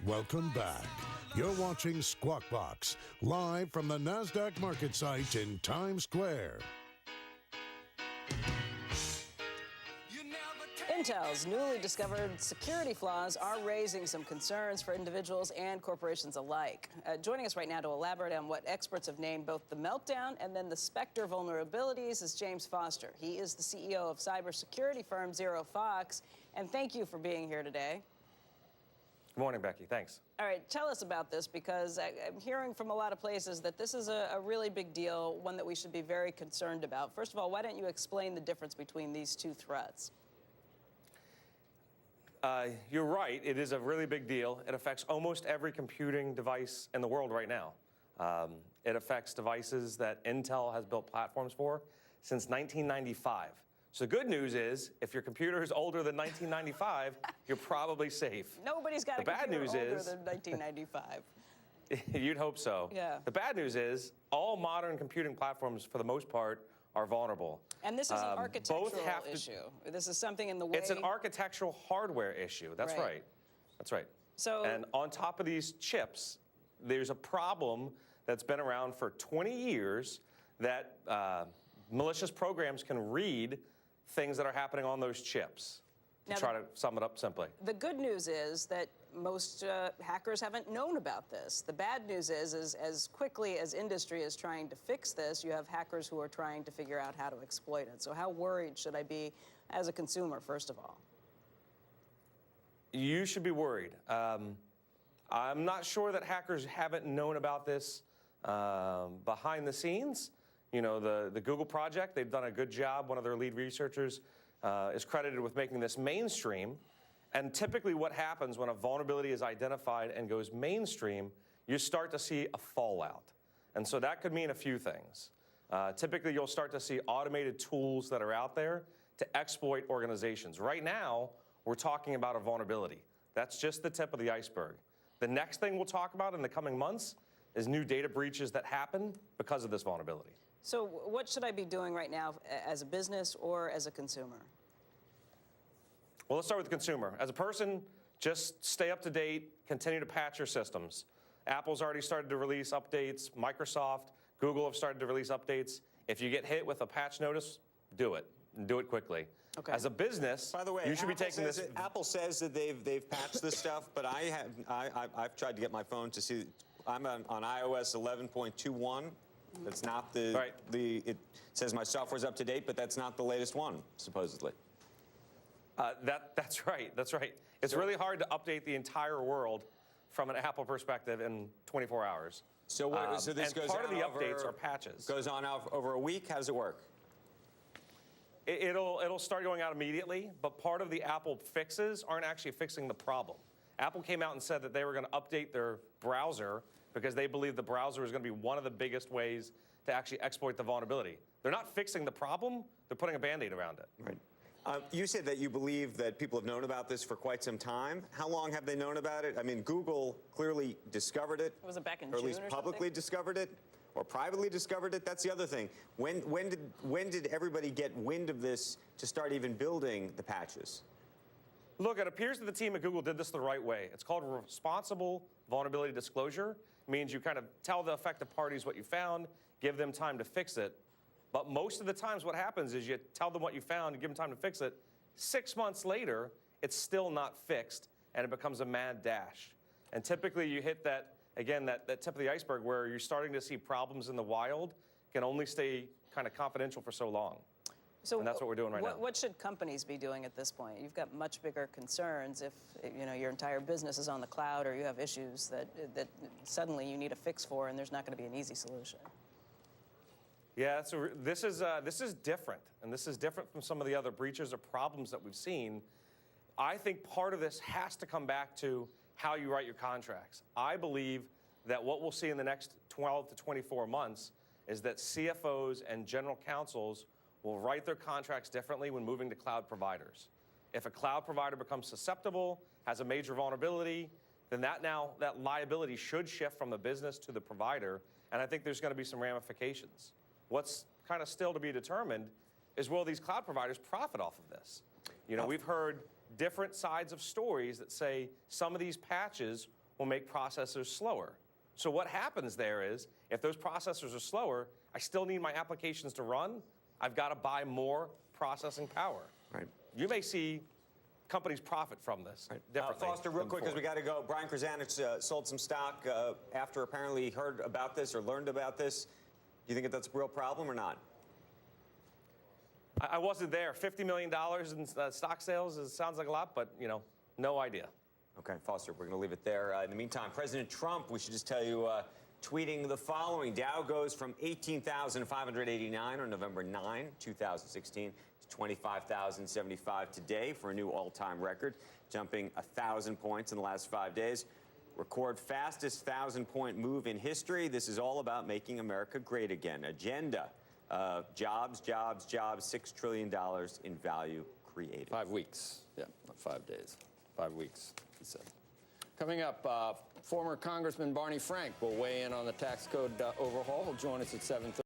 Welcome back. You're watching Squawk Box, live from the NASDAQ market site in Times Square. Intel's newly discovered security flaws are raising some concerns for individuals and corporations alike. Joining us right now to elaborate on what experts have named both the meltdown and then the Spectre vulnerabilities is James Foster. He is the CEO of cybersecurity firm ZeroFOX, and thank you for being here today. Good morning, Becky. Thanks. All right, tell us about this, because I'm hearing from a lot of places that this is a really big deal, one that we should be very concerned about. First of all, why don't you explain the difference between these two threats? You're right. It is a really big deal. It affects almost every computing device in the world right now. It affects devices that Intel has built platforms for since 1995. So the good news is, if your computer is older than 1995, you're probably safe. Nobody's got a computer older than 1995. You'd hope so. Yeah. The bad news is, all modern computing platforms, for the most part, are vulnerable. And this is an architectural issue. This is something in the way. It's an architectural hardware issue. That's right. That's right. So, and on top of these chips, there's a problem that's been around for 20 years that malicious programs can read things that are happening on those chips. To try to sum it up simply. The good news is that most hackers haven't known about this. The bad news is as quickly as industry is trying to fix this, you have hackers who are trying to figure out how to exploit it. So how worried should I be as a consumer, first of all? You should be worried. I'm not sure that hackers haven't known about this behind the scenes. You know, the Google project, they've done a good job. One of their lead researchers is credited with making this mainstream. And typically what happens when a vulnerability is identified and goes mainstream, you start to see a fallout. And so that could mean a few things. Typically, you'll start to see automated tools that are out there to exploit organizations. Right now, we're talking about a vulnerability. That's just the tip of the iceberg. The next thing we'll talk about in the coming months is new data breaches that happen because of this vulnerability. So what should I be doing right now as a business or as a consumer? Well, let's start with the consumer. As a person, just stay up to date, continue to patch your systems. Apple's already started to release updates. Microsoft, Google have started to release updates. If you get hit with a patch notice, do it, and do it quickly. Okay. As a business, by the way, you should be taking this. Apple says that they've patched this stuff, but I've tried to get my phone to see. I'm on iOS 11.21. That's not the right. It says my software's up to date, but that's not the latest one, supposedly. That's right. That's right. It's really hard to update the entire world from an Apple perspective in 24 hours. So so this and goes part on of the over, updates are patches. Goes on over a week. How does it work? It'll start going out immediately, but part of the Apple fixes aren't actually fixing the problem. Apple came out and said that they were going to update their browser because they believe the browser is going to be one of the biggest ways to actually exploit the vulnerability. They're not fixing the problem. They're putting a Band-Aid around it. Right. You said that you believe that people have known about this for quite some time. How long have they known about it? I mean, Google clearly discovered it. Was it back in or June at least or publicly something? Discovered it, or privately discovered it? That's the other thing. When did everybody get wind of this to start even building the patches? Look, it appears that the team at Google did this the right way. It's called responsible vulnerability disclosure. It means you kind of tell the affected parties what you found, give them time to fix it. But most of the times what happens is you tell them what you found and give them time to fix it. 6 months later, it's still not fixed, and it becomes a mad dash. And typically you hit that, again, that tip of the iceberg where you're starting to see problems in the wild can only stay kind of confidential for so long. So and that's what we're doing right now. What should companies be doing at this point? You've got much bigger concerns if your entire business is on the cloud, or you have issues that suddenly you need a fix for, and there's not going to be an easy solution. Yeah, so this is different, and this is different from some of the other breaches or problems that we've seen. I think part of this has to come back to how you write your contracts. I believe that what we'll see in the next 12 to 24 months is that CFOs and general counsels will write their contracts differently when moving to cloud providers. If a cloud provider becomes susceptible, has a major vulnerability, then that liability should shift from the business to the provider, and I think there's going to be some ramifications. What's kind of still to be determined is, will these cloud providers profit off of this? We've heard different sides of stories that say some of these patches will make processors slower. So what happens there is, if those processors are slower, I still need my applications to run. I've got to buy more processing power. Right. You may see companies profit from this. Right. Foster, real quick, because we got to go. Brian Krzanich sold some stock after apparently he heard about this or learned about this. Do you think that's a real problem or not? I wasn't there. $50 million in stock sales sounds like a lot, but, no idea. Okay, Foster, we're going to leave it there. In the meantime, President Trump, we should just tell you, tweeting the following. Dow goes from 18,589 on November 9, 2016 to 25,075 today for a new all-time record, jumping 1,000 points in the last 5 days. Record fastest 1,000-point move in history. This is all about making America great again. Agenda. Jobs, jobs, jobs, $6 trillion in value created. 5 weeks. Yeah, not 5 days. 5 weeks, he said. Coming up, former Congressman Barney Frank will weigh in on the tax code overhaul. He'll join us at 7:30.